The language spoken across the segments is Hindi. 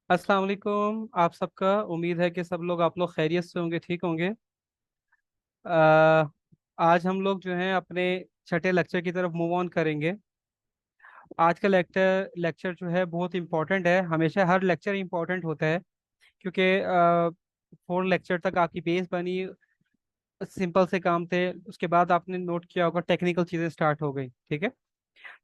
अस्सलाम वालेकुम। आप सबका उम्मीद है कि आप लोग खैरियत से होंगे, ठीक होंगे। आ, आज हम लोग जो हैं अपने छठे लेक्चर की तरफ मूव ऑन करेंगे। आज का लेक्चर लेक्चर जो है बहुत इंपॉर्टेंट है। हमेशा हर लेक्चर इंपॉर्टेंट होता है क्योंकि 4 लेक्चर तक आपकी बेस बनी, सिंपल से काम थे। उसके बाद आपने नोट किया होगा टेक्निकल चीज़ें स्टार्ट हो गई, ठीक है।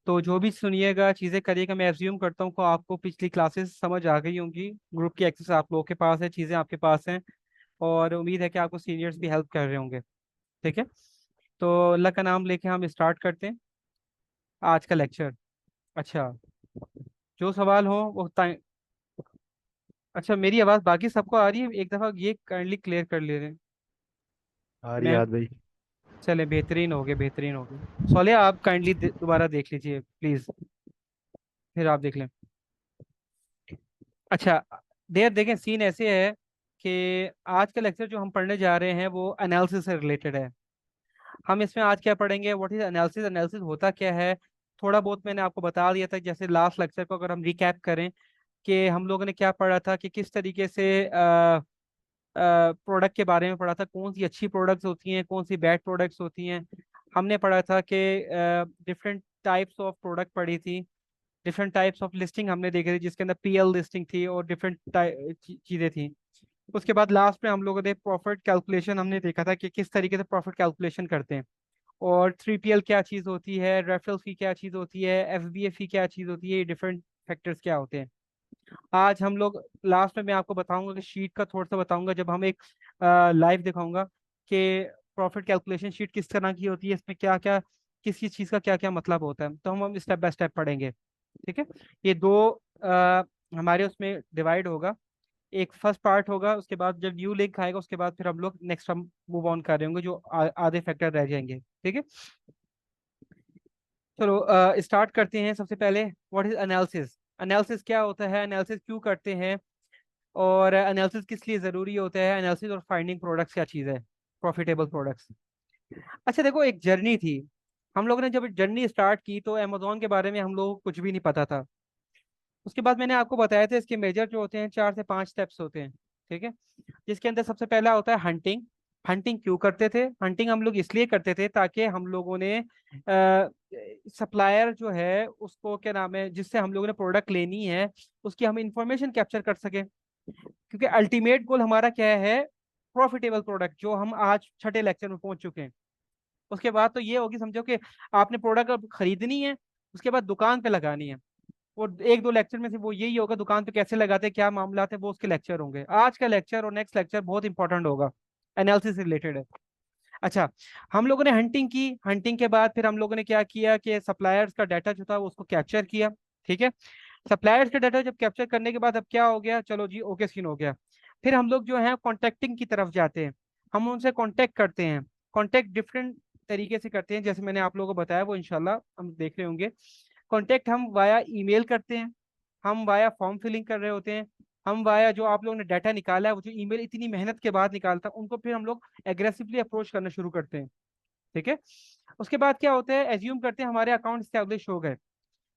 तो जो भी सुनिएगा, चीज़ें करिएगा। मैं एज्यूम करता हूँ कि आपको पिछली क्लासेस समझ आ गई होंगी। ग्रुप की एक्सेस आप लोगों के पास है, चीज़ें आपके पास हैं, और उम्मीद है कि आपको सीनियर्स भी हेल्प कर रहे होंगे, ठीक है। तो अल्लाह का नाम लेके हम स्टार्ट करते हैं आज का लेक्चर। अच्छा, जो सवाल हो वो अच्छा, मेरी आवाज़ बाकी सबको आ रही है? एक दफ़ा ये काइंडली क्लियर कर ले रहे हैं। आ रही मैं याद भाई। चले, बेहतरीन हो गए, बेहतरीन हो गए। सोलिया, आप काइंडली दोबारा देख लीजिए प्लीज़, फिर आप देख लें। अच्छा, देर देखें, सीन ऐसे है कि आज का लेक्चर जो हम पढ़ने जा रहे हैं वो एनालिसिस से रिलेटेड है। हम इसमें आज क्या पढ़ेंगे, व्हाट इज एनालिसिस, एनालिसिस होता क्या है। थोड़ा बहुत मैंने आपको बता दिया था, जैसे लास्ट लेक्चर को अगर हम रिकैप करें कि हम लोगों ने क्या पढ़ा था, कि किस तरीके से प्रोडक्ट के बारे में पढ़ा था, कौन सी अच्छी प्रोडक्ट्स होती हैं, कौन सी बैड प्रोडक्ट्स होती हैं। हमने पढ़ा था कि डिफरेंट टाइप्स ऑफ प्रोडक्ट पढ़ी थी, डिफरेंट टाइप्स ऑफ लिस्टिंग हमने देखी थी, जिसके अंदर पीएल लिस्टिंग थी और डिफरेंट चीज़ें थी। उसके बाद लास्ट में हम लोगों ने प्रॉफिट कैलकुलेशन हमने देखा था कि किस तरीके से प्रॉफिट कैलकुलेशन करते हैं, और 3PL क्या चीज़ होती है, रेफरल फी क्या चीज़ होती है, FBA फी क्या चीज़ होती है, ये डिफरेंट फैक्टर्स क्या होते हैं। आज हम लोग लास्ट में मैं आपको बताऊंगा कि शीट का थोड़ा सा बताऊंगा, जब हम एक लाइव दिखाऊंगा कि प्रॉफिट कैलकुलेशन शीट किस तरह की होती है, इसमें क्या क्या, किसी चीज़ का क्या क्या मतलब होता है। तो हम स्टेप बाय स्टेप पढ़ेंगे, ठीक है। ये दो हमारे उसमें डिवाइड होगा। एक फर्स्ट पार्ट होगा, उसके बाद जब न्यू लिंक आएगा उसके बाद फिर हम लोग नेक्स्ट हम मूव ऑन कर रहे होंगे, जो आधे फैक्टर रह जाएंगे, ठीक है। चलो स्टार्ट करते हैं। सबसे पहले, व्हाट इज एनालिसिस। एनालिसिस क्या होता है, एनालिसिस क्यों करते हैं, और एनालिसिस किस लिए ज़रूरी होता है, एनालिसिस और फाइंडिंग प्रोडक्ट्स क्या चीज़ है, प्रॉफिटेबल प्रोडक्ट्स। अच्छा देखो, एक जर्नी थी। हम लोगों ने जब जर्नी स्टार्ट की तो अमेजोन के बारे में हम लोग को कुछ भी नहीं पता था। उसके बाद मैंने आपको बताया था इसके मेजर जो होते हैं 4 से 5 स्टेप्स होते हैं, ठीक है। जिसके अंदर सबसे पहला होता है हंटिंग। हंटिंग क्यों करते थे, हंटिंग हम लोग इसलिए करते थे ताकि हम लोगों ने सप्लायर जो है उसको, क्या नाम है, जिससे हम लोगों ने प्रोडक्ट लेनी है, उसकी हम इंफॉर्मेशन कैप्चर कर सके। क्योंकि अल्टीमेट गोल हमारा क्या है, प्रॉफिटेबल प्रोडक्ट, जो हम आज छठे लेक्चर में पहुंच चुके हैं। उसके बाद तो ये होगी, समझो कि आपने प्रोडक्ट अब खरीदनी है, उसके बाद दुकान पे लगानी है। वो 1-2 लेक्चर में से वो यही होगा, दुकान पे कैसे लगाते हैं, क्या मामला है, वो उसके लेक्चर होंगे। आज का लेक्चर और नेक्स्ट लेक्चर बहुत इंपॉर्टेंट होगा, एनालिसिस से रिलेटेड है। अच्छा, हम लोगों ने हंटिंग की। हंटिंग के बाद फिर हम लोगों ने क्या किया कि सप्लायर्स का डाटा जो था वो उसको कैप्चर किया, ठीक है। सप्लायर्स का डाटा जब कैप्चर करने के बाद अब क्या हो गया, चलो जी ओके सीन हो गया। फिर हम लोग जो है कॉन्टेक्टिंग की तरफ जाते हैं। हम उनसे कॉन्टेक्ट करते हैं। कॉन्टेक्ट डिफरेंट तरीके से करते हैं, जैसे मैंने आप लोगों को बताया, वो इंशाल्लाह हम देख रहे होंगे। कॉन्टेक्ट हम वाया ईमेल करते हैं, हम वाया फॉर्म फिलिंग कर रहे होते हैं, हम वाया जो आप लोगों ने डाटा निकाला है, वो जो ईमेल इतनी मेहनत के बाद निकालता है, उनको फिर हम लोग एग्रेसिवली अप्रोच करना शुरू करते हैं, ठीक है। उसके बाद क्या होता है, एज्यूम करते हैं हमारे अकाउंट स्टैब्लिश हो गए।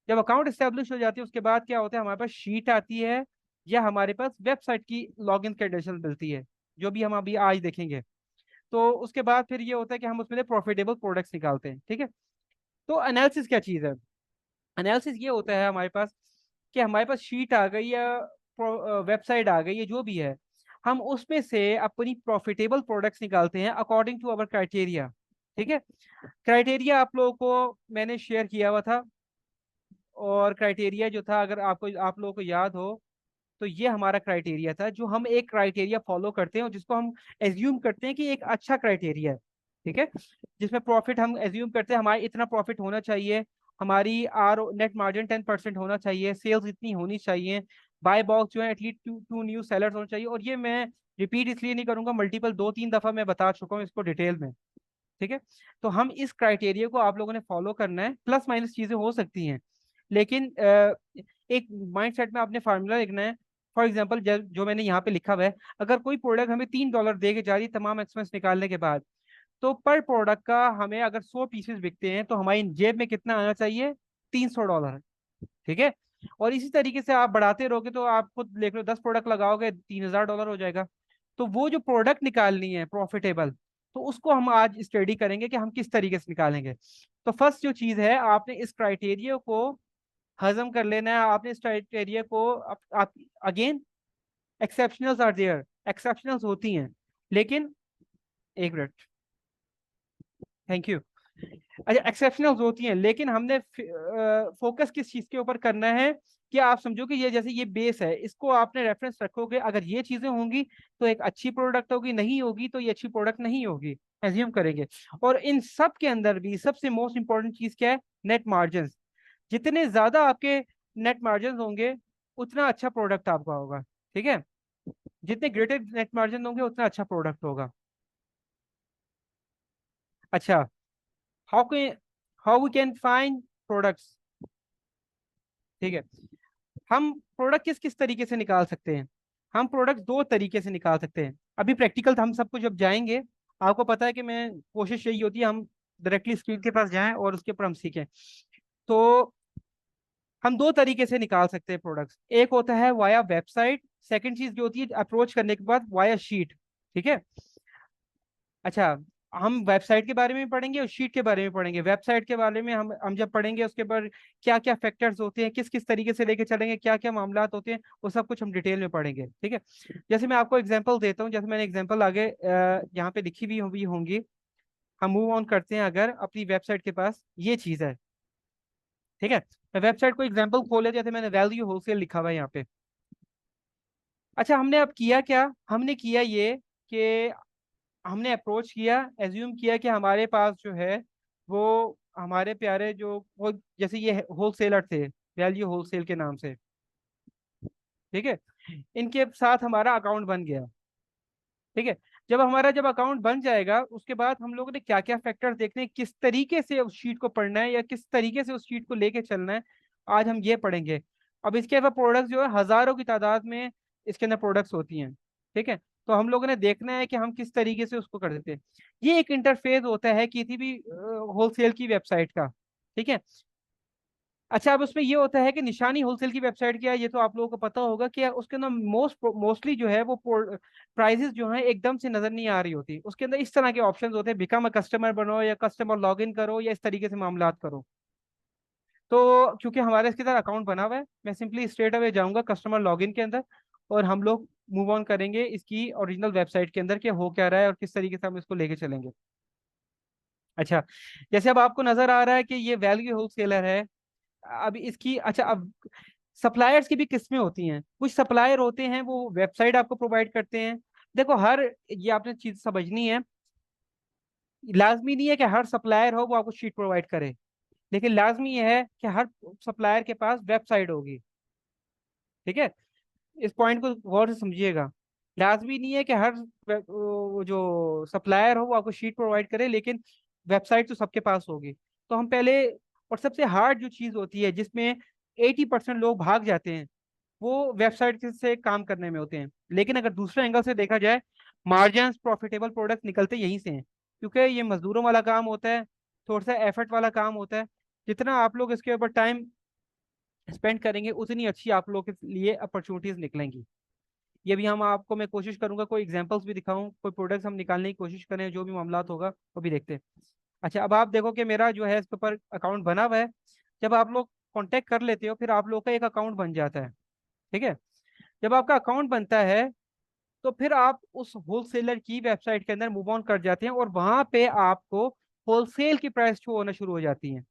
जब अकाउंट स्टैब्लिश हो जाती है उसके बाद क्या होता है, हमारे पास शीट आती है, या हमारे पास वेबसाइट की लॉगिन क्रेडेंशियल मिलती है, जो भी हम अभी आज देखेंगे। तो उसके बाद फिर ये होता है कि हम उसमें प्रॉफिटेबल प्रोडक्ट्स निकालते हैं, ठीक है। तो एनालिसिस क्या चीज़ है, एनालिसिस ये होता है हमारे पास कि हमारे पास शीट आ गई या वेबसाइट आ गई है, जो भी है, हम उसमें से अपनी प्रॉफिटेबल प्रोडक्ट्स निकालते हैं अकॉर्डिंग टू अवर क्राइटेरिया, ठीक है। क्राइटेरिया आप लोगों को मैंने शेयर किया हुआ था, और क्राइटेरिया जो था, अगर आपको, आप लोगों को याद हो, तो ये हमारा क्राइटेरिया था, जो हम एक क्राइटेरिया फॉलो करते हैं और जिसको हम एज्यूम करते हैं कि एक अच्छा क्राइटेरिया है, ठीक है। जिसमें प्रॉफिट हम एज्यूम करते हैं हमारा इतना प्रॉफिट होना चाहिए, हमारी आर नेट मार्जिन 10% होना चाहिए, सेल्स इतनी होनी चाहिए, बाय बॉक्स जो है at least two two new sellers होना चाहिए। और ये मैं रिपीट इसलिए नहीं करूंगा, मल्टीपल 2-3 दफा मैं बता चुका हूँ इसको डिटेल में, ठीक है। तो हम इस क्राइटेरिया को आप लोगों ने फॉलो करना है। प्लस माइनस चीजें हो सकती हैं, लेकिन एक माइंड सेट में आपने फार्मूला लिखना है। फॉर एग्जाम्पल, जो मैंने यहाँ पे लिखा हुआ है, अगर कोई प्रोडक्ट हमें $3 दे के जा रही है तमाम एक्सपेंस निकालने के बाद, तो पर प्रोडक्ट का हमें अगर 100 पीसेस बिकते हैं तो हमारी जेब में कितना आना चाहिए, $300, ठीक है। और इसी तरीके से आप बढ़ाते रहोगे तो आप खुद देख लो, 10 प्रोडक्ट लगाओगे $3000 हो जाएगा। तो वो जो प्रोडक्ट निकालनी है प्रॉफिटेबल, तो उसको हम आज स्टडी करेंगे कि हम किस तरीके से निकालेंगे। तो फर्स्ट जो चीज है, आपने इस क्राइटेरिया को हजम कर लेना है। आपने इस क्राइटेरिया को आप again, exceptionals are there, exceptionals होती हैं, लेकिन एक मिनट, थैंक यू। अच्छा, एक्सेप्शनल्स होती हैं, लेकिन हमने फोकस किस चीज के ऊपर करना है कि आप समझो कि ये जैसे ये बेस है, इसको आपने रेफरेंस रखोगे, अगर ये चीजें होंगी तो एक अच्छी प्रोडक्ट होगी, नहीं होगी तो ये अच्छी प्रोडक्ट नहीं होगी, एज्यूम करेंगे। और इन सब के अंदर भी सबसे मोस्ट इंपॉर्टेंट चीज क्या है? Net margin. जितने ज्यादा आपके नेट मार्जिन होंगे, उतना अच्छा प्रोडक्ट आपका होगा। ठीक है, जितने ग्रेटर नेट मार्जिन होंगे उतना अच्छा प्रोडक्ट होगा। अच्छा, how can how we can find products. ठीक है, हम प्रोडक्ट किस किस तरीके से निकाल सकते हैं? हम प्रोडक्ट दो तरीके से निकाल सकते हैं। अभी प्रैक्टिकल हम सबको जब जाएंगे, आपको पता है कि मैं कोशिश यही होती है हम डायरेक्टली स्क्रीन के पास जाएं और उसके ऊपर हम सीखें। तो हम दो तरीके से निकाल सकते हैं प्रोडक्ट्स। एक होता है वाया वेबसाइट, सेकंड चीज जो होती है अप्रोच करने के बाद वाया शीट। ठीक है। अच्छा, हम वेबसाइट के बारे में पढ़ेंगे और शीट के बारे में पढ़ेंगे। वेबसाइट के बारे में हम जब पढ़ेंगे, उसके बाद क्या क्या फैक्टर्स होते हैं, किस किस तरीके से लेके चलेंगे, क्या क्या मामला होते हैं, वो सब कुछ हम डिटेल में पढ़ेंगे। ठीक है। जैसे मैं आपको एग्जांपल देता हूँ, जैसे मैंने एग्जांपल आगे यहाँ पे लिखी हुई होंगी। हम मूव ऑन करते हैं, अगर अपनी वेबसाइट के पास ये चीज है। ठीक है, मैं वेबसाइट को एग्जाम्पल खोले, जैसे मैंने वैल्यू होलसेल लिखा हुआ है यहाँ पे। अच्छा, हमने अब किया क्या? हमने किया ये कि हमने अप्रोच किया, एज्यूम किया कि हमारे पास जो है वो हमारे प्यारे जो वो जैसे ये होलसेलर थे, वैल्यू होलसेल के नाम से। ठीक है, इनके साथ हमारा अकाउंट बन गया। ठीक है, जब अकाउंट बन जाएगा, उसके बाद हम लोगों ने क्या क्या फैक्टर देखने हैं, किस तरीके से उस शीट को पढ़ना है या किस तरीके से उस शीट को लेके चलना है, आज हम ये पढ़ेंगे। अब इसके अलावा प्रोडक्ट्स जो है हजारों की तादाद में इसके अंदर प्रोडक्ट्स होती हैं। ठीक है, तो हम लोगों ने देखना है कि हम किस तरीके से उसको कर देते हैं। ये एक इंटरफेस होता है किसी भी होलसेल की वेबसाइट का। ठीक है। अच्छा, अब उसमें ये होता है कि निशानी होलसेल की वेबसाइट क्या है, ये तो आप लोगों को पता होगा कि उसके अंदर मोस्टली जो है वो प्राइसेस जो है एकदम से नजर नहीं आ रही होती। उसके अंदर इस तरह के ऑप्शंस होते हैं, बिकम अ कस्टमर बनो या कस्टमर लॉग इन करो या इस तरीके से मामलात करो। तो क्योंकि हमारे इसके साथ अकाउंट बना हुआ है, मैं सिंपली स्ट्रेट अवे जाऊंगा कस्टमर लॉग इन के अंदर, और हम लोग मूव ऑन करेंगे इसकी ओरिजिनल वेबसाइट के अंदर कि हो क्या रहा है और किस तरीके से हम इसको लेके चलेंगे। अच्छा, जैसे अब आपको नजर आ रहा है कि ये वैल्यू होलसेलर है। अब इसकी, अच्छा, अब सप्लायर्स की भी किस्में होती हैं। कुछ सप्लायर होते हैं वो वेबसाइट आपको प्रोवाइड करते हैं। देखो, हर ये आपने चीज समझनी है, लाजमी नहीं है कि हर सप्लायर हो वो आपको शीट प्रोवाइड करे, लेकिन लाजमी ये है कि हर सप्लायर के पास वेबसाइट होगी। ठीक है, इस पॉइंट को गौर से समझिएगा। लाजमी नहीं है कि हर वो जो सप्लायर हो वो आपको शीट प्रोवाइड करे, लेकिन वेबसाइट तो सबके पास होगी। तो हम पहले, और सबसे हार्ड जो चीज होती है जिसमें 80% लोग भाग जाते हैं, वो वेबसाइट से काम करने में होते हैं। लेकिन अगर दूसरे एंगल से देखा जाए, मार्जिन प्रॉफिटेबल प्रोडक्ट निकलते यहीं से हैं, क्योंकि ये मजदूरों वाला काम होता है, थोड़ा सा एफर्ट वाला काम होता है। जितना आप लोग इसके ऊपर टाइम स्पेंड करेंगे, उतनी अच्छी आप लोग के लिए अपॉर्चुनिटीज निकलेंगी। ये भी हम आपको, मैं कोशिश करूंगा कोई एग्जांपल्स भी दिखाऊं, कोई प्रोडक्ट्स हम निकालने की कोशिश करें, जो भी मामला होगा वो भी देखते हैं। अच्छा, अब आप देखो कि मेरा जो है इसके ऊपर अकाउंट बना हुआ है। जब आप लोग कांटेक्ट कर लेते हो, फिर आप लोग का एक अकाउंट बन जाता है। ठीक है, जब आपका अकाउंट बनता है, तो फिर आप उस होलसेलर की वेबसाइट के अंदर मूव ऑन कर जाते हैं, और वहां पे आपको होलसेल की प्राइस शो होना शुरू हो जाती है।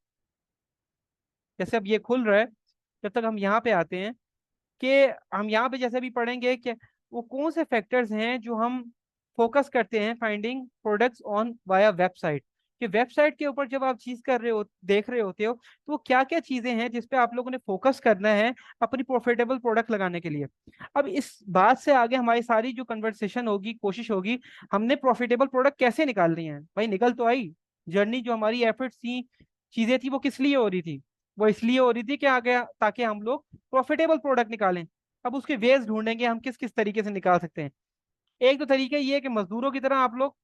जैसे अब ये खुल रहा है, जब तक हम यहाँ पे आते हैं कि हम यहाँ पे जैसे भी पढ़ेंगे कि वो कौन से फैक्टर्स हैं जो हम फोकस करते हैं finding products on via website. कि वेबसाइट के ऊपर जब आप चीज कर रहे हो, देख रहे होते हो, तो वो क्या क्या चीजें हैं जिस पे आप लोगों ने फोकस करना है अपनी प्रॉफिटेबल प्रोडक्ट लगाने के लिए। अब इस बात से आगे हमारी सारी जो कन्वर्सेशन होगी, कोशिश होगी, हमने प्रॉफिटेबल प्रोडक्ट कैसे निकालनी है। भाई निकल तो आई, जर्नी जो हमारी एफर्ट्स थी, चीजें थी, वो किस लिए हो रही थी? वो इसलिए हो रही थी कि आगे ताकि हम लोग प्रॉफिटेबल प्रोडक्ट निकालें। अब उसके वेज ढूंढेंगे हम किस किस तरीके से निकाल सकते हैं। एक तो तरीका ये है कि मजदूरों की तरह आप लोग,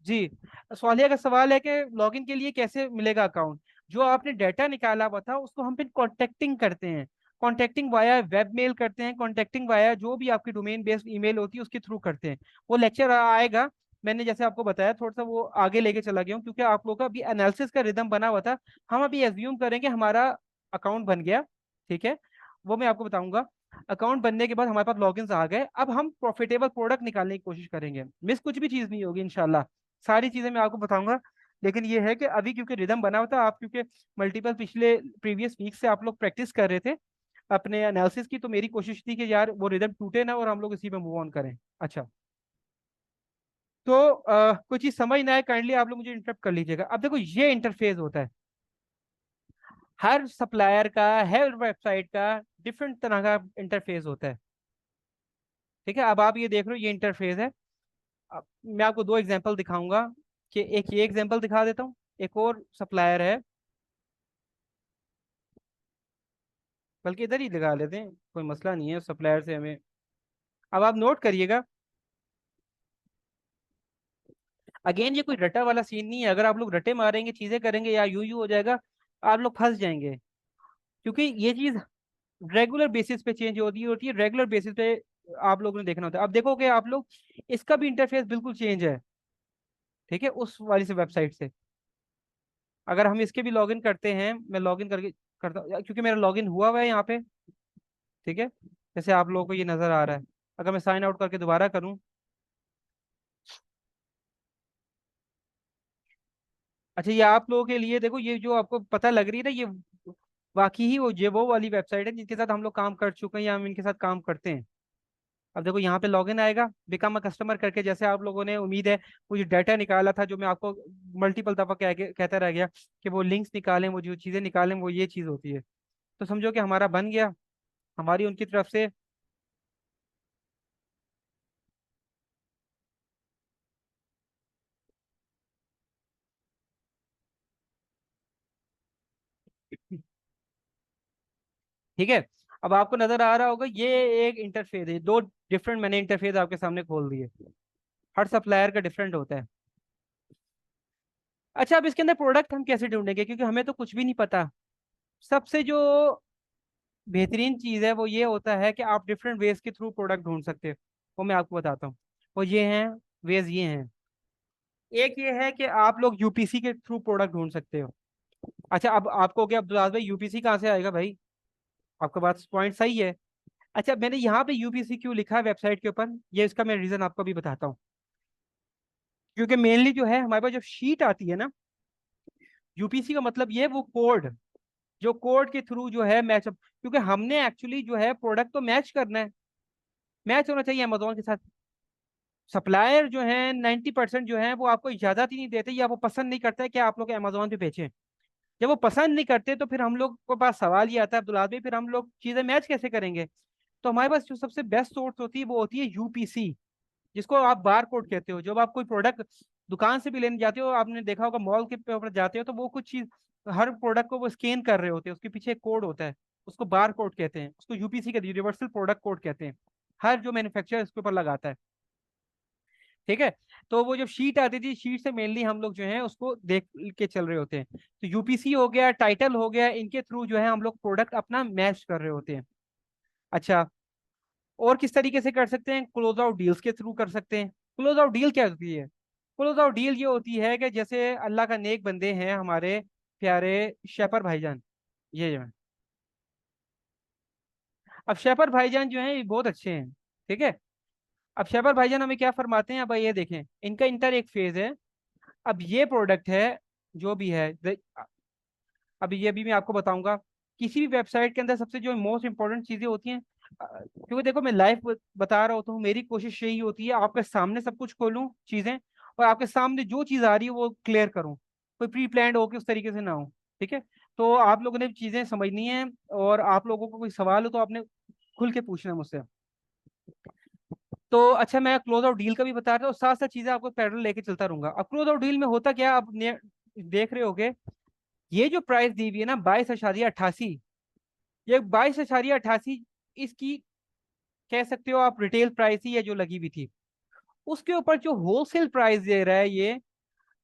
जी, स्वालिया का सवाल है कि लॉगिन के लिए कैसे मिलेगा अकाउंट। जो आपने डाटा निकाला हुआ था उसको हम फिर कॉन्टेक्टिंग करते हैं, कॉन्टेक्टिंग वाया वेब मेल करते हैं, कॉन्टेक्टिंग वाया जो भी आपकी डोमेन बेस्ड ईमेल होती है उसके थ्रू करते हैं। वो लेक्चर आएगा, मैंने जैसे आपको बताया थोड़ा सा वो आगे लेके चला गया हूँ क्योंकि आप लोग का अभी एनालिसिस का रिदम बना हुआ था। हम अभी एज्यूम करेंगे हमारा अकाउंट बन गया, ठीक है, वो मैं आपको बताऊंगा। अकाउंट बनने के बाद हमारे पास लॉगिन्स आ गए, अब हम प्रॉफिटेबल प्रोडक्ट निकालने की कोशिश करेंगे। मिस कुछ भी चीज़ नहीं होगी इंशाल्लाह, सारी चीज़ें मैं आपको बताऊंगा। लेकिन ये है कि अभी क्योंकि रिदम बना हुआ था, आप क्योंकि मल्टीपल पिछले प्रीवियस वीक से आप लोग प्रैक्टिस कर रहे थे अपने एनालिसिस की, तो मेरी कोशिश थी कि यार वो रिदम टूटे ना और हम लोग इसी पे मूव ऑन करें। अच्छा, तो कोई चीज़ समझ ना आए काइंडली आप लोग मुझे इंटरप्ट कर लीजिएगा। अब देखो ये इंटरफेस होता है, हर सप्लायर का, हर वेबसाइट का डिफरेंट तरह का इंटरफेस होता है, ठीक है। अब आप ये देख रहे हो ये इंटरफेस है। अब मैं आपको दो एग्जांपल दिखाऊंगा, कि एक ये एग्जांपल दिखा देता हूँ, एक और सप्लायर है, बल्कि इधर ही लगा लेते हैं, कोई मसला नहीं है सप्लायर से हमें। अब आप नोट करिएगा, अगेन ये कोई रटा वाला सीन नहीं है। अगर आप लोग रटे मारेंगे चीजें करेंगे या यू हो जाएगा, आप लोग फंस जाएंगे, क्योंकि ये चीज रेगुलर बेसिस पे चेंज होती है रेगुलर बेसिस पे आप लोगों ने देखना होता है। अब देखोगे आप लोग, इसका भी इंटरफेस बिल्कुल चेंज है, ठीक है, उस वाली से वेबसाइट से। अगर हम इसके भी लॉगिन करते हैं, मैं लॉगिन करके करता हूँ क्योंकि मेरा लॉगिन हुआ है यहाँ पे, ठीक है, जैसे आप लोगों को ये नजर आ रहा है। अगर मैं साइन आउट करके दोबारा करूँ, अच्छा ये आप लोगों के लिए देखो, ये जो आपको पता लग रही है ना, ये वाकई ही वो वाली वेबसाइट है जिनके साथ हम लोग काम कर चुके हैं या हम इनके साथ काम करते हैं। अब देखो यहाँ पे लॉगिन आएगा, बिकम अ कस्टमर करके, जैसे आप लोगों ने उम्मीद है वो जो डाटा निकाला था, जो मैं आपको मल्टीपल दफा कहता रह गया कि वो लिंक्स निकालें, वो जो चीजें निकालें, वो ये चीज होती है। तो समझो कि हमारा बन गया, हमारी उनकी तरफ से। ठीक है, अब आपको नजर आ रहा होगा ये एक इंटरफेस है, दो डिफरेंट मैंने इंटरफेस आपके सामने खोल दिए, हर सप्लायर का डिफरेंट होता है। अच्छा, अब इसके अंदर प्रोडक्ट हम कैसे ढूंढेंगे, क्योंकि हमें तो कुछ भी नहीं पता। सबसे जो बेहतरीन चीज़ है वो ये होता है कि आप डिफरेंट वेज के थ्रू प्रोडक्ट ढूंढ सकते हो। वो मैं आपको बताता हूँ, वो ये हैं, वेज ये हैं। एक ये है कि आप लोग यूपीसी के थ्रू प्रोडक्ट ढूंढ सकते हो। अच्छा, अब आपको क्या अब्दुल भाई यूपीसी कहाँ से आएगा भाई, आपका बात पॉइंट सही है। अच्छा, मैंने यहाँ पे यूपीसी क्यों लिखा है वेबसाइट के ऊपर, ये इसका मैं रीजन आपको भी बताता हूँ। क्योंकि मेनली जो है हमारे पास जब शीट आती है ना, यूपीसी का मतलब ये वो कोड, जो कोड के थ्रू जो है मैचअप, क्योंकि हमने एक्चुअली जो है प्रोडक्ट तो मैच करना है, मैच होना चाहिए अमेजोन के साथ। सप्लायर जो है 90% जो है वो आपको इजाजत ही नहीं देते, या वो पसंद नहीं करता है कि आप लोग अमेजोन पे बेचें। जब वो पसंद नहीं करते तो फिर हम लोग को पास सवाल ये आता है, अब्दुल भाई फिर हम लोग चीजें मैच कैसे करेंगे। तो हमारे पास जो सबसे बेस्ट सोर्स होती है वो होती है यूपीसी, जिसको आप बार कोड कहते हो। जब आप कोई प्रोडक्ट दुकान से भी लेने जाते हो, आपने देखा होगा मॉल के ऊपर जाते हो, तो वो कुछ चीज, हर प्रोडक्ट को वो स्कैन कर रहे होते हैं, उसके पीछे एक कोड होता है, उसको बार कोड कहते हैं, उसको यूपीसी का यूनिवर्सल प्रोडक्ट कोड कहते हैं। हर जो मैन्युफैक्चरर इसके ऊपर लगाता है, ठीक है। तो वो जब शीट आती थी, शीट से मेनली हम लोग जो है उसको देख के चल रहे होते हैं। तो यूपीसी हो गया, टाइटल हो गया, इनके थ्रू जो है हम लोग प्रोडक्ट अपना मैच कर रहे होते हैं। अच्छा, और किस तरीके से कर सकते हैं, क्लोज आउट डील्स के थ्रू कर सकते हैं। क्लोज आउट डील क्या होती है, क्लोज आउट डील ये होती है कि जैसे अल्लाह का नेक बंदे हैं हमारे प्यारे शेफर भाईजान, ये जो है, अब शेफर भाईजान जो है ये बहुत अच्छे हैं, ठीक है। अब शेफर भाईजान हमें क्या फरमाते हैं, अब ये देखें, इनका इंटर एक फेज है। अब ये प्रोडक्ट है, जो भी है, अभी ये भी मैं आपको बताऊंगा। किसी भी वेबसाइट के अंदर सबसे जो मोस्ट इंपॉर्टेंट चीजें होती हैं, क्योंकि देखो मैं लाइव बता रहा होता हूँ, मेरी कोशिश यही होती है आपके सामने सब कुछ खोलूं चीजें, और आपके सामने जो चीज आ रही है वो क्लियर करूं, कोई प्री प्लान्ड हो के उस तरीके से ना हो, ठीक है। तो आप लोगों ने चीजें समझनी है, और आप लोगों को कोई सवाल हो तो आपने खुल के पूछना है मुझसे। तो अच्छा, मैं क्लोज आउट डील का भी बता रहा हूँ, साथ साथ चीजें आपको पैरल लेके चलता रहूंगा। अब क्लोज आउट डील में होता क्या, आप देख रहे होगे, ये जो प्राइस दी हुई है ना 22,88, ये 22,88, इसकी कह सकते हो आप रिटेल प्राइस ही है जो लगी हुई थी। उसके ऊपर जो होलसेल प्राइस दे रहा है ये,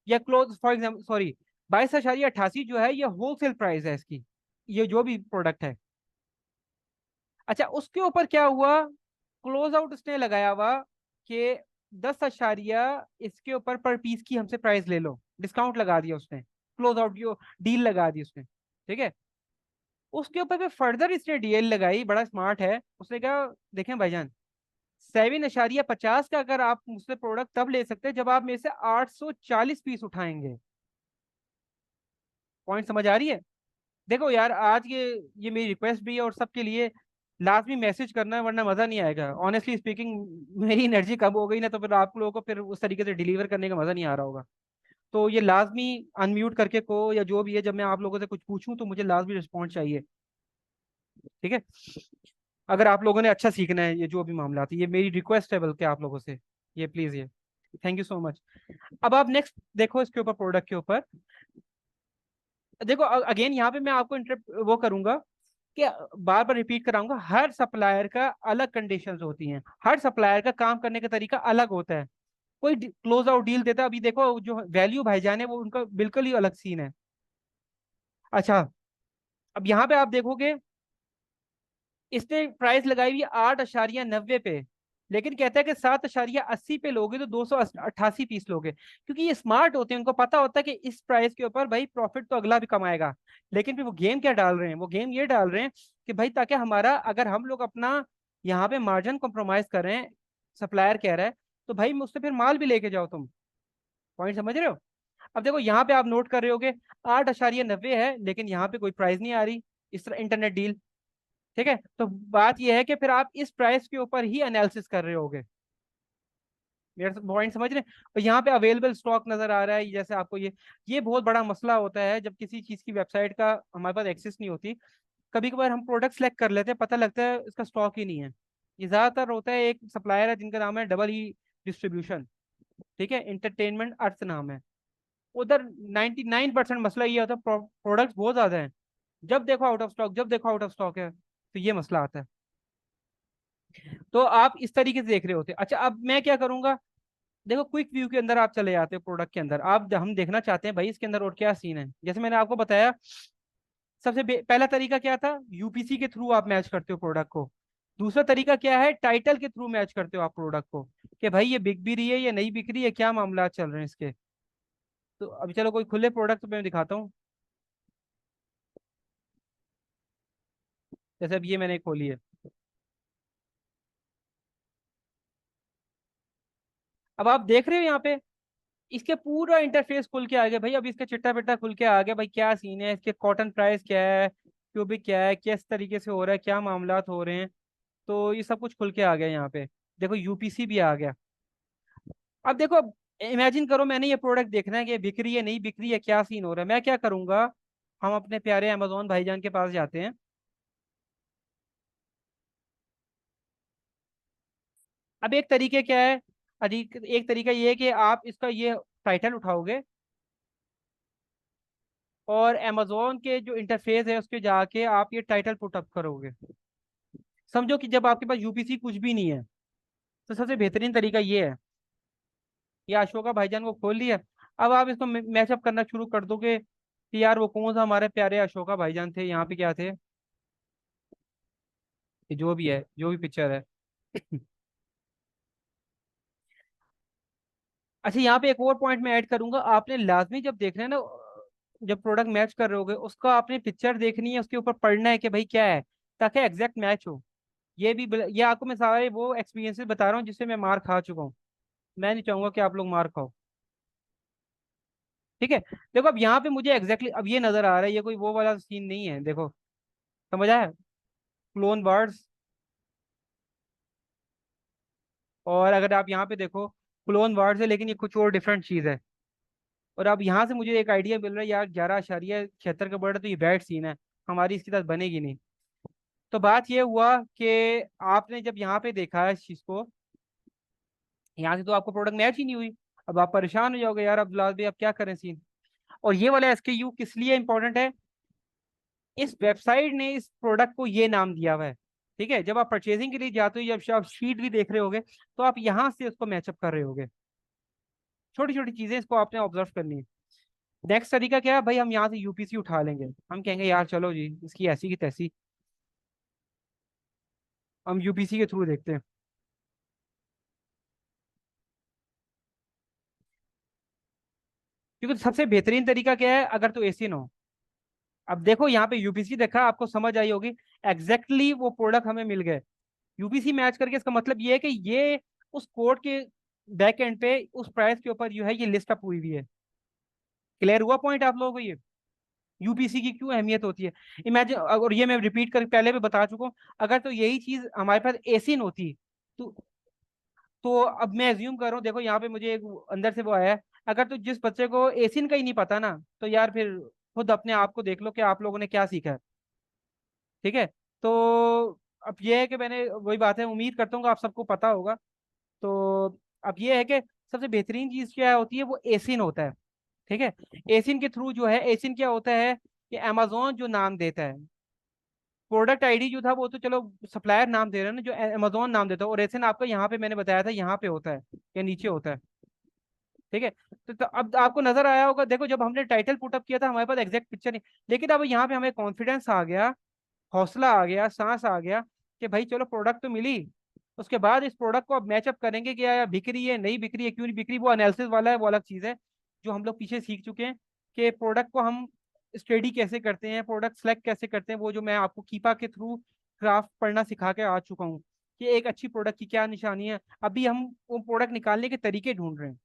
या क्लोज फॉर एग्जाम्पल सॉरी, 22.88 जो है ये होलसेल प्राइस है इसकी, ये जो भी प्रोडक्ट है। अच्छा, उसके ऊपर क्या हुआ, क्लोज आउट उसने लगाया हुआ कि 10 इसके ऊपर पर पीस की हमसे प्राइस ले लो, डिस्काउंट लगा दिया उसने, क्लोज आउट जो डील लगा दी उसने। ठीक है, उसके ऊपर फिर फर्दर इसने डीएल लगाई, बड़ा स्मार्ट है, उसने कहा देखें भाईजान, 7.50 का अगर आप मुझसे प्रोडक्ट तब ले सकते हैं जब आप मेरे से 840 पीस उठाएंगे। पॉइंट समझ आ रही है? देखो यार, आज ये मेरी रिक्वेस्ट भी है और सबके लिए लाजमी मैसेज करना है, वरना मजा नहीं आएगा। ऑनेस्टली स्पीकिंग मेरी एनर्जी कम हो गई ना, तो फिर आप लोगों को फिर उस तरीके से डिलीवर करने का मजा नहीं आ रहा होगा। तो ये लाजमी अनम्यूट करके को या जो भी है, जब मैं आप लोगों से कुछ पूछूं तो मुझे लाजमी रिस्पॉन्स चाहिए। ठीक है, अगर आप लोगों ने अच्छा सीखना है, ये जो भी मामला है, ये मेरी रिक्वेस्ट है बल्कि आप लोगों से, ये प्लीज ये, थैंक यू सो मच। अब आप नेक्स्ट देखो इसके ऊपर, प्रोडक्ट के ऊपर देखो। अगेन यहाँ पे मैं आपको वो करूंगा कि बार बार रिपीट कराऊंगा, हर सप्लायर का अलग कंडीशंस होती हैं, हर सप्लायर का काम करने का तरीका अलग होता है। कोई क्लोज आउट डील देता है, अभी देखो जो वैल्यू भाईजान है वो उनका बिल्कुल ही अलग सीन है। अच्छा, अब यहाँ पे आप देखोगे इसने प्राइस लगाई हुई 8.90 पे, लेकिन कहता है कि 7.80 पे लोगे तो 288 पीस लोगे, क्योंकि ये स्मार्ट होते हैं, उनको पता होता है कि इस प्राइस के ऊपर भाई प्रॉफिट तो अगला भी कमाएगा। लेकिन फिर वो गेम क्या डाल रहे हैं, वो गेम ये डाल रहे हैं कि भाई ताकि हमारा, अगर हम लोग अपना यहाँ पे मार्जिन कॉम्प्रोमाइज कर रहे हैं, सप्लायर कह रहा है, तो भाई मुझसे फिर माल भी लेके जाओ तुम। पॉइंट समझ रहे हो? अब देखो यहाँ पे आप नोट कर रहे होगे 8.90 है, लेकिन यहाँ पे कोई प्राइस नहीं आ रही इस तरह इंटरनेट डील। ठीक है, तो बात यह है कि फिर आप इस प्राइस के ऊपर ही एनालिसिस कर रहे होगे। मेरा पॉइंट समझ रहे हैं? और यहाँ पे अवेलेबल स्टॉक नजर आ रहा है, जैसे आपको ये बहुत बड़ा मसला होता है जब किसी चीज की वेबसाइट का हमारे पास एक्सेस नहीं होती। कभी कभार हम प्रोडक्ट सेलेक्ट कर लेते हैं, पता लगता है इसका स्टॉक ही नहीं है। ये ज्यादातर होता है, एक सप्लायर है जिनका नाम है डबल ई डिस्ट्रीब्यूशन, ठीक है, इंटरटेनमेंट अर्थ नाम है। उधर 99% मसला ये होता है, प्रोडक्ट्स बहुत ज्यादा है, जब देखो आउट ऑफ स्टॉक, जब देखो आउट ऑफ स्टॉक है, तो ये मसला आता है। तो आप इस तरीके से देख रहे होते। अच्छा, अब मैं क्या करूंगा, देखो क्विक व्यू के अंदर आप चले जाते हो, प्रोडक्ट के अंदर आप, हम देखना चाहते हैं भाई इसके अंदर और क्या सीन है। जैसे मैंने आपको बताया, सबसे पहला तरीका क्या था, यूपीसी के थ्रू आप मैच करते हो प्रोडक्ट को। दूसरा तरीका क्या है, टाइटल के थ्रू मैच करते हो आप प्रोडक्ट को, कि भाई ये बिक भी रही है या नहीं बिक रही है, क्या मामला चल रहे हैं इसके। तो अभी चलो कोई खुले प्रोडक्ट मैं दिखाता हूँ। जैसे अब ये मैंने खोली है, अब आप देख रहे हो यहाँ पे इसके पूरा इंटरफेस खुल के आ गया भाई। अब इसका चिट्टा पिट्टा खुल के आ गया भाई, क्या सीन है इसके, कॉटन प्राइस क्या है, क्यूबिक क्या है, किस तरीके से हो रहा है, क्या मामलात हो रहे हैं। तो ये सब कुछ खुल के आ गया यहाँ पे। देखो यूपीसी भी आ गया। अब देखो, इमेजिन करो मैंने ये प्रोडक्ट देखना है कि बिक रही है नहीं बिक रही है, क्या सीन हो रहा है, मैं क्या करूंगा, हम अपने प्यारे अमेजोन भाईजान के पास जाते हैं। अब एक तरीके क्या है, अधिक एक तरीका ये है कि आप इसका ये टाइटल उठाओगे और अमेजोन के जो इंटरफेस है उस पे जाके आप ये टाइटल पुटअप करोगे। समझो कि जब आपके पास यूपीसी कुछ भी नहीं है, तो सबसे बेहतरीन तरीका ये है, ये अशोका भाईजान को खोल लिया, अब आप इसको मैचअप करना शुरू कर दोगे कि यार वो कौन सा हमारे प्यारे अशोका भाईजान थे, यहाँ पे क्या थे, ये जो भी है, जो भी पिक्चर है। अच्छा, यहाँ पे एक और पॉइंट मैं ऐड करूंगा, आपने लाजमी जब देखना है ना, जब प्रोडक्ट मैच कर रहे होगे उसका आपने पिक्चर देखनी है, उसके ऊपर पढ़ना है कि भाई क्या है, ताकि एग्जैक्ट मैच हो। ये आपको मैं सारे वो एक्सपीरियंसेस बता रहा हूँ जिससे मैं मार खा चुका हूँ। मैं नहीं चाहूंगा कि आप लोग मार खाओ। ठीक है, देखो अब यहाँ पे मुझे अब ये नजर आ रहा है, ये कोई वो वाला सीन नहीं है, देखो समझ आया, क्लोन वर्ड्स। और अगर आप यहाँ पे देखो, क्लोन वर्ड्स है लेकिन ये कुछ और डिफरेंट चीज है। और अब यहाँ से मुझे एक आइडिया मिल रहा है यार, 11.76 का वर्ड है, तो ये बैड सीन है, हमारी इसके साथ बनेगी नहीं। तो बात ये हुआ कि आपने जब यहाँ पे देखा है इस चीज को, यहाँ से तो आपको प्रोडक्ट मैच ही नहीं हुई। अब आप परेशान हो जाओगे यार अब्दुल्ला भाई, अब क्या करें सीन। और ये वाला एसकेयू किस लिए इंपॉर्टेंट है, इस वेबसाइट ने इस प्रोडक्ट को ये नाम दिया हुआ है। ठीक है, जब आप परचेजिंग के लिए जाते हो, जब आप शीट भी देख रहे होगे, तो आप यहाँ से उसको मैचअप कर रहे होगे। छोटी छोटी चीजें इसको आपने ऑब्जर्व करनी है। नेक्स्ट तरीका क्या है भाई, हम यहाँ से यूपीसी उठा लेंगे। हम कहेंगे यार चलो जी इसकी ऐसी की तैसी, हम यूपीसी के थ्रू देखते हैं। क्योंकि सबसे बेहतरीन तरीका क्या है, अगर तो एसी ना हो। अब देखो यहाँ पे यूपीसी देखा, आपको समझ आई होगी। एग्जैक्टली वो प्रोडक्ट हमें मिल गए। यूपीसी मैच करके इसका मतलब ये है कि ये उस कोड के बैक एंड पे उस प्राइस के ऊपर जो है ये लिस्ट अप हुई हुई है। क्लियर हुआ पॉइंट आप लोगों को ये? यूपीसी की क्यों अहमियत होती है। इमेजिन, और ये मैं रिपीट कर पहले भी बता चुका हूँ, अगर तो यही चीज हमारे पास एसिन होती तो अब मैं एज्यूम कर रहा हूँ, देखो यहाँ पे मुझे एक अंदर से वो आया है। अगर तो जिस बच्चे को एसिन का ही नहीं पता ना, तो यार फिर खुद अपने आप को देख लो कि आप लोगों ने क्या सीखा है। ठीक है। तो अब ये है कि मैंने वही बात है, उम्मीद करता हूँ कि आप सबको पता होगा। तो अब ये है कि सबसे बेहतरीन चीज क्या होती है, वो एसिन होता है। ठीक है। एसिन के थ्रू जो है, एसिन क्या होता है कि अमेजोन जो नाम देता है, प्रोडक्ट आईडी जो था वो तो चलो सप्लायर नाम दे रहे हैं ना, जो अमेजोन नाम देता है, और एसिन आपका यहाँ पे मैंने बताया था यहाँ पे होता है या नीचे होता है। ठीक है। तो अब आपको नजर आया होगा, देखो जब हमने टाइटल पुटअप किया था हमारे पास एग्जैक्ट पिक्चर नहीं, लेकिन अब यहाँ पे हमें कॉन्फिडेंस आ गया, हौसला आ गया, सांस आ गया कि भाई चलो प्रोडक्ट तो मिली। उसके बाद इस प्रोडक्ट को अब मैचअप करेंगे कि यार बिक रही है नहीं बिक रही है, क्यों नहीं बिक रही, वो एनालिसिस वाला है, वो अलग चीज है जो हम लोग पीछे सीख चुके हैं कि प्रोडक्ट को हम स्टडी कैसे करते हैं, प्रोडक्ट सेलेक्ट कैसे करते हैं, वो जो मैं आपको कीपा के थ्रू क्राफ्ट पढ़ना सिखा के आ चुका हूँ कि एक अच्छी प्रोडक्ट की क्या निशानी है। अभी हम वो प्रोडक्ट निकालने के तरीके ढूंढ रहे हैं।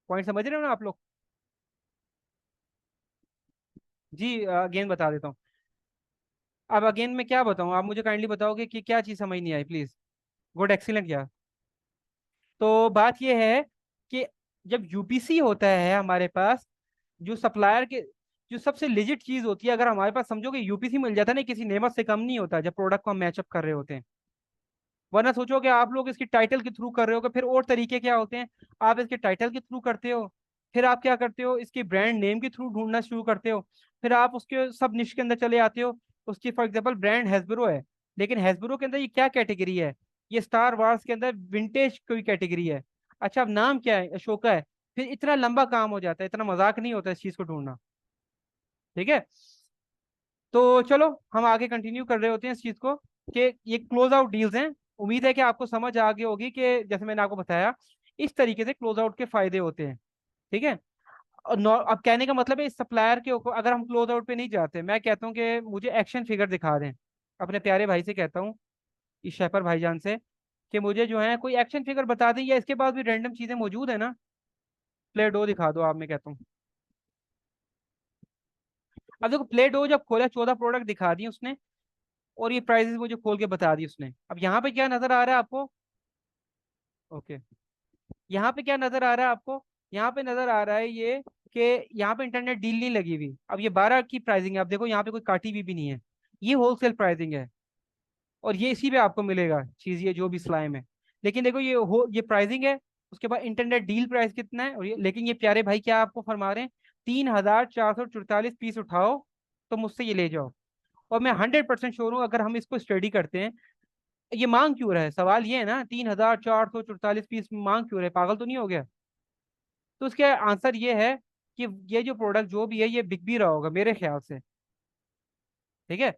पॉइंट समझ रहे हो ना आप लोग? जी अगेन बता देता हूँ। अब अगेन मैं क्या बताऊँ, आप मुझे काइंडली बताओगे कि क्या चीज़ समझ नहीं आई प्लीज। Good, excellent. तो बात यह है कि जब यूपीसी होता है हमारे पास, जो सप्लायर के, जो सबसे लिजिट चीज होती है, अगर हमारे पास समझो कि यूपीसी मिल जाता है ना, किसी नेमत से कम नहीं होता जब प्रोडक्ट को हम मैचअप कर रहे होते हैं। वरना सोचो कि आप लोग इसकी टाइटल के थ्रू कर रहे हो, कि फिर और तरीके क्या होते हैं। आप इसके टाइटल के थ्रू करते हो, फिर आप क्या करते हो, इसके ब्रांड नेम के थ्रू ढूंढना शुरू करते हो, फिर आप उसके सब निश के अंदर चले आते हो। उसकी फॉर एग्जाम्पल ब्रांड हैसब्रो है, लेकिन हैसब्रो के अंदर ये क्या कैटेगरी है, ये स्टार वार्स के अंदर विंटेज कोई कैटेगरी है। अच्छा अब नाम क्या है, अशोका है। फिर इतना लंबा काम हो जाता है, इतना मजाक नहीं होता इस चीज को ढूंढना। ठीक है। तो चलो हम आगे कंटिन्यू कर रहे होते हैं इस चीज को, कि ये क्लोज आउट डील्स हैं। उम्मीद है कि आपको समझ आ गई होगी कि जैसे मैंने आपको बताया, इस तरीके से क्लोज आउट के फायदे होते हैं। ठीक है। और अब कहने का मतलब है, इस सप्लायर के ऊपर अगर हम क्लोज आउट पे नहीं जाते, मैं कहता हूँ कि मुझे एक्शन फिगर दिखा दें। अपने प्यारे भाई से कहता हूँ, इस शेफर भाईजान से, कि मुझे जो है कोई एक्शन फिगर बता दें, या इसके पास भी रैंडम चीजें मौजूद है ना। प्ले डो दिखा दो आप, मैं कहता हूँ। अब देखो प्ले डो जब खोला, 14 प्रोडक्ट दिखा दिए उसने, और ये प्राइजेस मुझे खोल के बता दी उसने। अब यहाँ पे क्या नजर आ रहा है आपको? ओके। यहाँ पे क्या नजर आ रहा है आपको? यहाँ पे नजर आ रहा है ये, कि यहाँ पे इंटरनेट डील नहीं लगी हुई। अब ये 12 की प्राइसिंग है, आप देखो यहाँ पे कोई काटी हुई भी नहीं है। ये होलसेल प्राइसिंग है, और ये इसी पे आपको मिलेगा चीज, ये जो भी स्लाइम है। लेकिन देखो ये प्राइसिंग है। उसके बाद इंटरनेट डील प्राइस कितना है, और लेकिन ये प्यारे भाई क्या आपको फरमा रहे हैं, 3,444 पीस उठाओ तो मुझसे ये ले जाओ। और मैं 100% श्योर हूँ, अगर हम इसको स्टडी करते हैं, ये मांग क्यों रहा है, सवाल ये है ना, 3,444 पीस मांग क्यों रहे, पागल तो नहीं हो गया? तो उसका आंसर ये है कि ये जो प्रोडक्ट जो भी है ये बिक भी रहा होगा मेरे ख्याल से। ठीक है।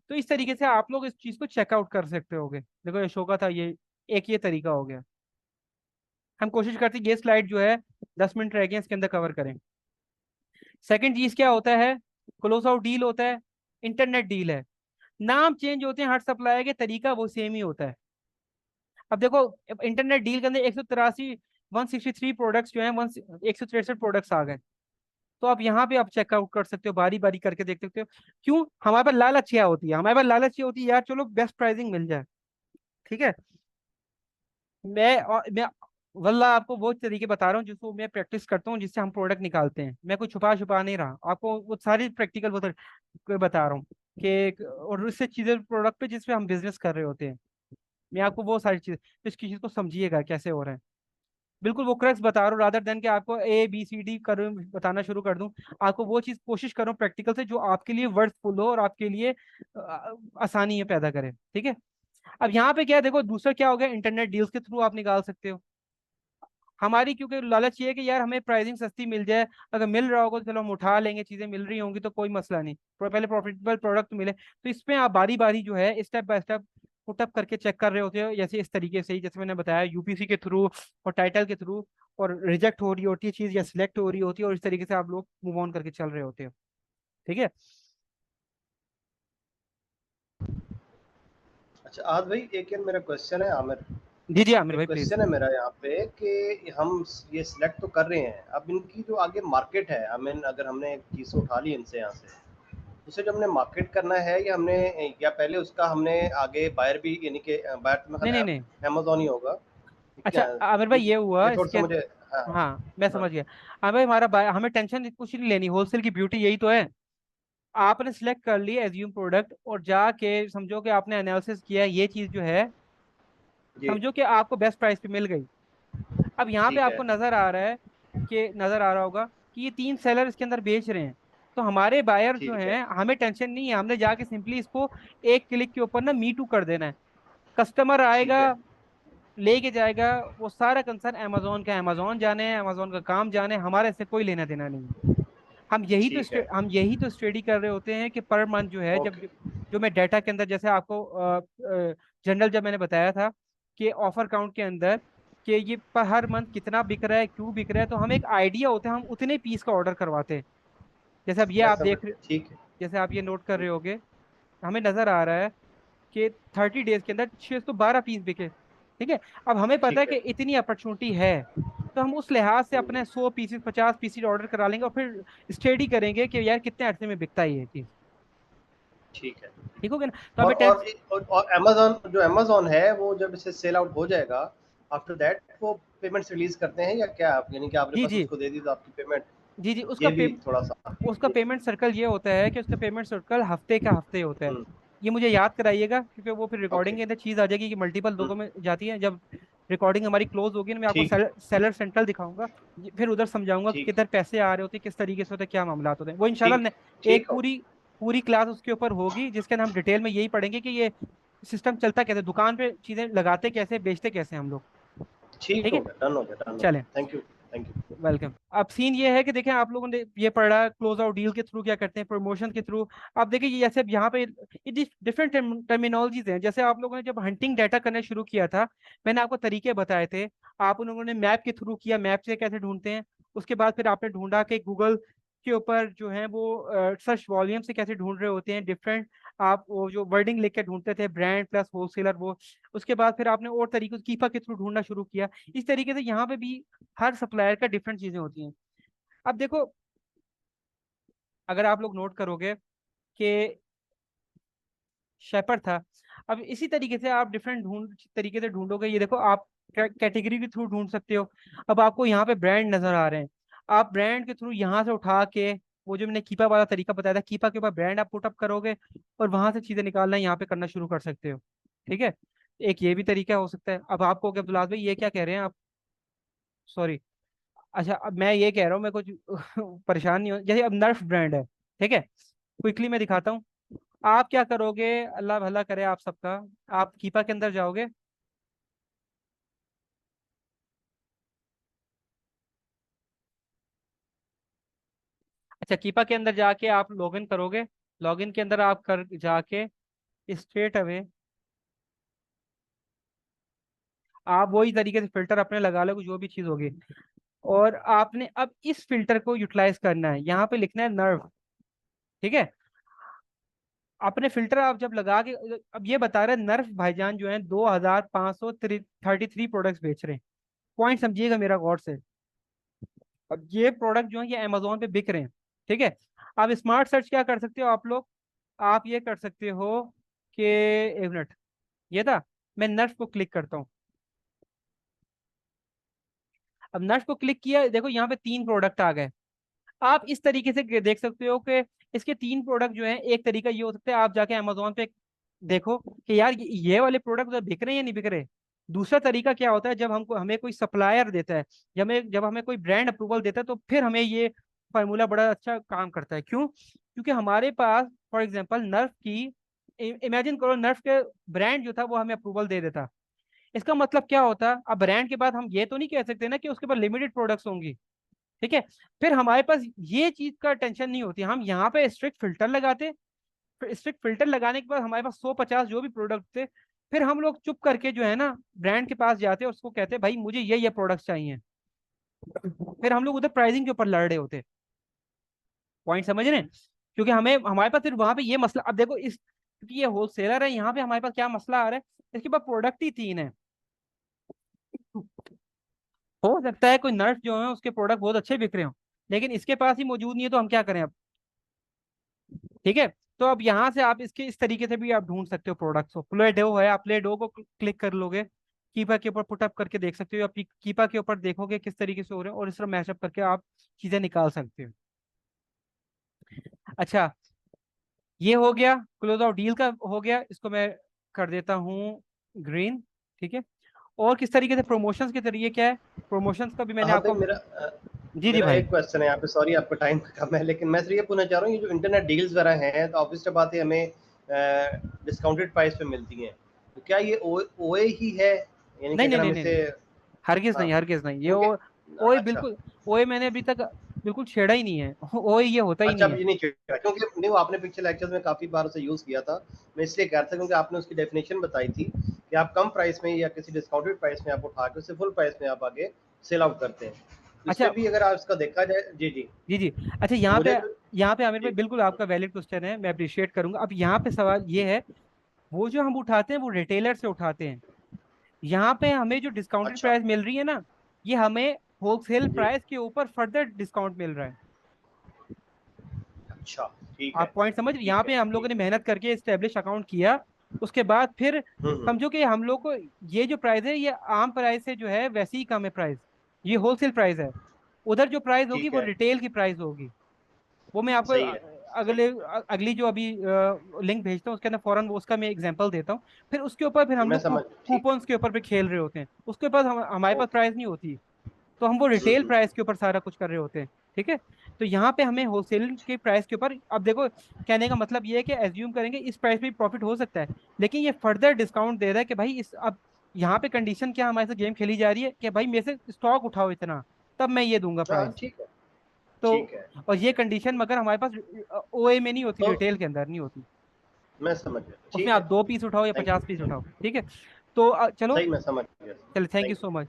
तो इस तरीके से आप लोग इस चीज को चेकआउट कर सकते होगे। देखो ये शो का था ये, एक ये तरीका हो गया। हम कोशिश करते हैं ये स्लाइड जो है, 10 मिनट रह गए इसके अंदर कवर करें। सेकंड चीज क्या होता है, क्लोज आउट डील होता है, इंटरनेट डील है। नाम चेंज होते हैं, हर सप्लायर के तरीका वो सेम ही होता है। अब देखो, इंटरनेट डील के अंदर 183, 163 प्रोडक्ट्स जो हैं, 163 प्रोडक्ट्स आ गए। तो आप यहाँ पे आप चेकआउट कर सकते हो, बारी बारी करके देख सकते हो। क्यों? हमारे पास लालच क्या होती है, हमारे पास लालच ये होती है यार चलो बेस्ट प्राइसिंग मिल जाए। ठीक है। मैं वल्लाह आपको वो तरीके बता रहा हूँ जिसको मैं प्रैक्टिस करता हूँ, जिससे हम प्रोडक्ट निकालते हैं। मैं कुछ छुपा छुपा नहीं रहा आपको, वो सारी प्रैक्टिकल बता रहा हूँ कि, और उससे चीजें प्रोडक्ट पे जिसपे हम बिजनेस कर रहे होते हैं, मैं आपको वो सारी चीज, तो इसकी चीज को समझिएगा कैसे हो रहा है। बिल्कुल वो क्रक्स बता रहा हूँ, रादर देन कि आपको ABCD कर बताना शुरू कर दूं। आपको वो चीज कोशिश करो प्रैक्टिकल से, जो आपके लिए वर्थफुल हो और आपके लिए आसानी है पैदा करे। ठीक है। अब यहाँ पे क्या है, देखो दूसरा क्या हो गया, इंटरनेट डील्स के थ्रू आप निकाल सकते हो। हमारी क्योंकि लालच ये है कि यार हमें प्राइसिंग सस्ती मिल जाए, अगर मिल रहा होगा तो चलो हम उठा लेंगे, चीजें मिल रही होंगी तो कोई मसला नहीं, पहले प्रॉफिटेबल प्रोडक्ट मिले। तो इसमें आप बारी बारी जो है स्टेप बाय स्टेप पुटअप करके चेक कर रहे होते हो, जैसे इस तरीके से ही जैसे मैंने बताया यूपीसी के थ्रू और टाइटल के थ्रू, और रिजेक्ट हो रही होती है चीज या सिलेक्ट हो रही होती है, और इस तरीके से आप लोग मूव ऑन करके चल रहे होते हो। ठीक है। अच्छा आद भाई, एक यार मेरा क्वेश्चन है, आमिर, जी जी आमिर एक भाई प्लीज। क्वेश्चन है मेरा यहाँ पे कि हम ये सिलेक्ट तो कर रहे हैं, अब इनकी जो आगे मार्केट है, आई मीन अगर हमने चीज़ उठा ली इनसे यहाँ से, उसे जब हमने मार्केट करना है, या हमने, या पहले उसका हमने आगे बायर भी, यानी कि बायर तो नहीं मेरे नहीं ख्याल नहीं। अमेजोन ही होगा, अच्छा क्या? आमिर भाई ये हुआ ये थोड़ा इसके। सा मुझे, हाँ हाँ मैं हाँ, समझ गया। हाँ भाई हमारा हमें टेंशन कुछ नहीं लेनी, होलसेल की ब्यूटी यही तो है। आपने सिलेक्ट कर लिया एज्यूम प्रोडक्ट और जाके समझो कि आपने एनालिसिस किया ये चीज जो है, जी, समझो कि आपको बेस्ट प्राइस पे मिल गई। अब यहाँ पे ठीक है, आपको नजर आ रहा है कि नजर आ रहा होगा कि ये तीन सेलर इसके अंदर बेच रहे हैं, तो हमारे बायर जो ठीक है, हैं हमें टेंशन नहीं है, हमने जाके सिंपली इसको एक क्लिक के ऊपर ना मी टू कर देना है। कस्टमर ठीक आएगा है, लेके जाएगा, वो सारा कंसर्न अमेजोन का, अमेजोन जाने, अमेजोन का काम जाने, हमारे इससे कोई लेना देना नहीं है। ठीक है, हम यही तो स्टडी कर रहे होते हैं कि पर मंथ जो है, जब ओके, जो मैं डाटा के अंदर जैसे आपको जनरल जब मैंने बताया था कि ऑफर काउंट के अंदर कि ये पर हर मंथ कितना बिक रहा है, क्यों बिक रहा है, तो हम एक आइडिया होता है, हम उतने पीस का ऑर्डर करवाते हैं। जैसे अब ये मैं आप समझ, देख रहे, ठीक है, जैसे आप ये नोट कर रहे होगे, हमें नजर आ रहा है कि 30 डेज के अंदर 612 पीस बिके। ठीक है। अब हमें पता है ठीक कि है, इतनी अपॉर्चुनिटी है, तो हम उस लिहाज से हम्म, अपने 100 पीसेस 50 पीसेस ऑर्डर करा लेंगे और फिर स्टडी करेंगे कि यार कितने अरसे में बिकता है ये चीज। ठीक है। ठीक हो गया ना, तो और हमें टेंस। और और अमेज़न, जो अमेज़न है वो जब इसे सेल आउट हो जाएगा, आफ्टर दैट वो पेमेंट्स रिलीज़ करते हैं या क्या? आप यानी कि आपने जी बस जी। उसको दे दी तो आपकी पेमेंट, जी जी ये भी थोड़ा-सा उसका जी, पेमेंट सर्कल ये होता है कि उसका पेमेंट सर्कल हफ्ते का हफ्ते होता है। हुँ, ये मुझे याद कराइएगा क्योंकि वो फिर ओके, रिकॉर्डिंग के अंदर चीज आ जाएगी कि मल्टीपल हुँ, लोगों में जाती है। जब रिकॉर्डिंग हमारी क्लोज होगी ना, मैं आपको ठीक है, सेलर सेंट्रल दिखाऊंगा, फिर उधर समझाऊंगा कि ठीक किधर है, पैसे आ रहे होते हैं, किस तरीके से होते हैं, क्या मामला होते हैं, वो इंशाल्लाह ठीक, एक ठीक हो, पूरी पूरी क्लास उसके ऊपर होगी जिसके अंदर हम डिटेल में यही पढ़ेंगे कि ये सिस्टम चलता कैसे, दुकान पे चीजें लगाते कैसे, बेचते कैसे हम लोग। ठीक ठीक हो है। गया, डन हो गया, डन हो चलें। गया। Thank you, thank you. Welcome. अब सीन ये है कि देखें, आप लोगों ने ये पढ़ा क्लोज आउट डील के थ्रू क्या करते हैं, प्रमोशन के थ्रू। आप देखिए ये जैसे अब यहाँ पे ये डिफरेंट टर्मिनोलॉजीज हैं। जैसे आप लोगों ने जब हंटिंग डाटा करना शुरू किया था, मैंने आपको तरीके बताए थे। आप उन लोगों ने मैप के थ्रू किया, मैप से कैसे ढूंढते हैं, उसके बाद फिर आपने ढूंढा कि गूगल के ऊपर जो है वो सर्च वॉल्यूम से कैसे ढूंढ रहे होते हैं डिफरेंट। आप वो जो वर्डिंग लिख के ढूंढते थे, ब्रांड प्लस होलसेलर वो। उसके बाद फिर आपने और तरीकों से कीपा के थ्रू ढूंढना शुरू किया। इस तरीके से यहाँ पे भी हर सप्लायर का डिफरेंट चीजें होती हैं। अब देखो, अगर आप लोग नोट करोगे कि शेपर था, अब इसी तरीके से आप डिफरेंट ढूंढ तरीके से ढूंढोगे। ये देखो आप कैटेगरी के थ्रू ढूंढ सकते हो। अब आपको यहाँ पे ब्रांड नजर आ रहे हैं, आप ब्रांड के थ्रू यहाँ से उठा के वो जो मैंने कीपा वाला तरीका बताया था, कीपा के ऊपर ब्रांड आप पुटअप करोगे और वहां से चीजें निकालना यहाँ पे करना शुरू कर सकते हो। ठीक है। एक ये भी तरीका हो सकता है। अब आपको क्या अब्दुल्लाह भाई ये क्या कह रहे हैं आप, सॉरी। अच्छा अब मैं ये कह रहा हूँ, मैं कुछ परेशान नहीं हो, जैसे अब नर्फ ब्रांड है, ठीक है, क्विकली मैं दिखाता हूँ। आप क्या करोगे, अल्लाह भला करे आप सबका, आप कीपा के अंदर जाओगे। अच्छा कीपा के अंदर जाके आप लॉगिन करोगे, लॉगिन के अंदर आप कर जाके स्ट्रेट अवे आप वही तरीके से फिल्टर अपने लगा लोगे जो भी चीज होगी, और आपने अब इस फिल्टर को यूटिलाइज करना है, यहाँ पे लिखना है नर्व। ठीक है। अपने फिल्टर आप जब लगा के, अब ये बता रहे हैं नर्फ भाईजान जो है 2533 प्रोडक्ट्स बेच रहे हैं। पॉइंट समझिएगा मेरा गौर से। अब ये प्रोडक्ट जो है ये अमेजोन पे बिक रहे हैं। ठीक है। अब स्मार्ट सर्च क्या कर सकते हो आप लोग, आप ये कर सकते हो कि एक मिनट, ये था, मैं नर्फ को क्लिक करता हूँ। अब नर्फ को क्लिक किया, देखो यहाँ पे 3 प्रोडक्ट आ गए। आप इस तरीके से देख सकते हो कि इसके 3 प्रोडक्ट जो हैं, एक तरीका ये हो सकता है आप जाके अमेजोन पे देखो कि यार ये वाले प्रोडक्ट उधर बिक रहे हैं या नहीं बिक रहे। दूसरा तरीका क्या होता है, जब हमको हमें कोई सप्लायर देता है, जब हमें कोई ब्रांड अप्रूवल देता है, तो फिर हमें ये फार्मूला बड़ा अच्छा काम करता है। क्यों? क्योंकि हमारे पास फॉर एग्जांपल नर्फ की, इमेजिन करो नर्फ के ब्रांड जो था वो हमें अप्रूवल दे देता, इसका मतलब क्या होता है, अब ब्रांड के बाद हम ये तो नहीं कह सकते ना कि उसके पास लिमिटेड प्रोडक्ट्स होंगी, ठीक है। फिर हमारे पास ये चीज का टेंशन नहीं होती, हम यहाँ पे स्ट्रिक्ट फिल्टर लगाते, फिर स्ट्रिक्ट फिल्टर लगाने के बाद हमारे पास 150 जो भी प्रोडक्ट थे, फिर हम लोग चुप करके जो है ना ब्रांड के पास जाते और उसको कहते भाई मुझे ये प्रोडक्ट्स चाहिए, फिर हम लोग उधर प्राइसिंग के ऊपर लड़ रहे होते। पॉइंट समझ रहे हैं? क्योंकि हमें हमारे पास फिर वहां पे ये मसला, अब देखो इस, क्योंकि ये होलसेलर है, यहाँ पे हमारे पास क्या मसला आ रहा है, इसके पास प्रोडक्ट ही 3 है। हो सकता है कोई नर्स जो है उसके प्रोडक्ट बहुत अच्छे बिक रहे हो, लेकिन इसके पास ही मौजूद नहीं है, तो हम क्या करें अब? ठीक है। तो अब यहाँ से आप इसके इस तरीके से भी आप ढूंढ सकते हो प्रोडक्ट्स को। प्ले डो है, आप प्ले डो को क्लिक कर लोगे, कीपा के ऊपर पुटअप करके देख सकते हो, आप कीपा के ऊपर देखोगे किस तरीके से हो रहे हैं, और इस तरह मैशअप करके आप चीजें निकाल सकते हो। अच्छा, ये हो गया, क्लोज आउट डील का हो गया, इसको मैं कर देता हूँ ग्रीन। ठीक है। और किस तरीके से प्रमोशंस के तरीके क्या है, प्रमोशंस का भी मैंने हाँ भाई, आपको। जी जी मेरा भाई। एक क्वेश्चन है यहाँ पे, सॉरी आपका टाइम कम है, लेकिन मैं सिर्फ ये पूछना चाह रहा हूँ, ये जो इंटरनेट डील्स वगैरह हैं तो ऑब्वियस बात है हमें डिस्काउंटेड प्राइस पे मिलती हैं, तो क्या ये ओए ही है, यानी कि नहीं नहीं अगर हम नहीं नहीं इसे। नहीं, हरगिज हाँ, नहीं, हरगिज नहीं, ये क्योंकि ओए अच्छा, बिल्कुल, ओए मैंने अभी तक बिल्कुल छेड़ा ही नहीं है। ओए ये होता ही अच्छा, नहीं अब है। ये नहीं छेड़ा क्योंकि नहीं, वो आपने पिछले लेक्चर्स में काफ़ी बार उसे यूज़ किया था। मैं इसलिए कह रहा था क्योंकि आपने उसकी डेफिनेशन बताई थी कि आप कम प्राइस में या किसी डिस्काउंटेड प्राइस में आप उठा के उसे फुल प्राइस में आप आगे सेल आउट करते हैं। तो अच्छा। इसमें भी अगर आप इसका देखा जाए, जी, जी। जी जी। अच्छा, तो यहाँ पे, मुझे तो यहाँ पे आमिर भाई जी, बिल्कुल आपका वैलिड क्वेश्चन है, मैं अप्रिशिएट करूंगा। अब यहाँ पे सवाल ये है, वो जो हम उठाते हैं वो रिटेलर से उठाते हैं, यहाँ पे हमें जो डिस्काउंटेड अच्छा, प्राइस मिल रही है ना, ये हमें होलसेल जी, प्राइस के ऊपर फर्दर डिस्काउंट मिल रहा है। अच्छा, ठीक है, आप पॉइंट समझ रहे हैं? यहाँ ठीक है, पे हम लोगों ठीक ने है। मेहनत करके स्टेब्लिश अकाउंट किया, उसके बाद फिर हुँ। समझो कि हम लोग को ये जो प्राइस है ये आम प्राइस से जो है वैसे ही कम है प्राइस, ये होलसेल प्राइस है। उधर जो प्राइस होगी ठीक वो है, रिटेल की प्राइस होगी। वो मैं आपको सही है, सही अगले अगली जो अभी लिंक भेजता हूँ उसके अंदर फौरन वो उसका मैं एग्जांपल देता हूँ। फिर उसके ऊपर फिर हम मैं लोग समझ ठीक कूपन्स के ऊपर भी खेल रहे होते हैं, उसके पास हमारे पास ओके। प्राइस नहीं होती, तो हम वो हुँ, रिटेल हुँ, प्राइस के ऊपर सारा कुछ कर रहे होते हैं। ठीक है। तो यहाँ पे हमें होलसेल के प्राइस के ऊपर, अब देखो कहने का मतलब ये है कि एज्यूम करेंगे इस प्राइस पे प्रॉफिट हो सकता है, लेकिन ये फर्दर डिस्काउंट दे रहा है कि भाई इस, अब यहाँ पे कंडीशन क्या हमारे साथ गेम खेली जा रही है कि भाई मेरे से स्टॉक उठाओ इतना, तब मैं ये दूंगा हाँ, प्राइस। ठीक है, तो ठीक है। और ये कंडीशन मगर हमारे पास ओए में नहीं होती, तो रिटेल के अंदर नहीं होती। मैं समझ गया, उसमें ठीक आप है, 2 पीस उठाओ या थैंक 50 पीस यू। उठाओ, ठीक है। तो चलो, सही, मैं समझ गया, चलो, thank you thank so you. Much.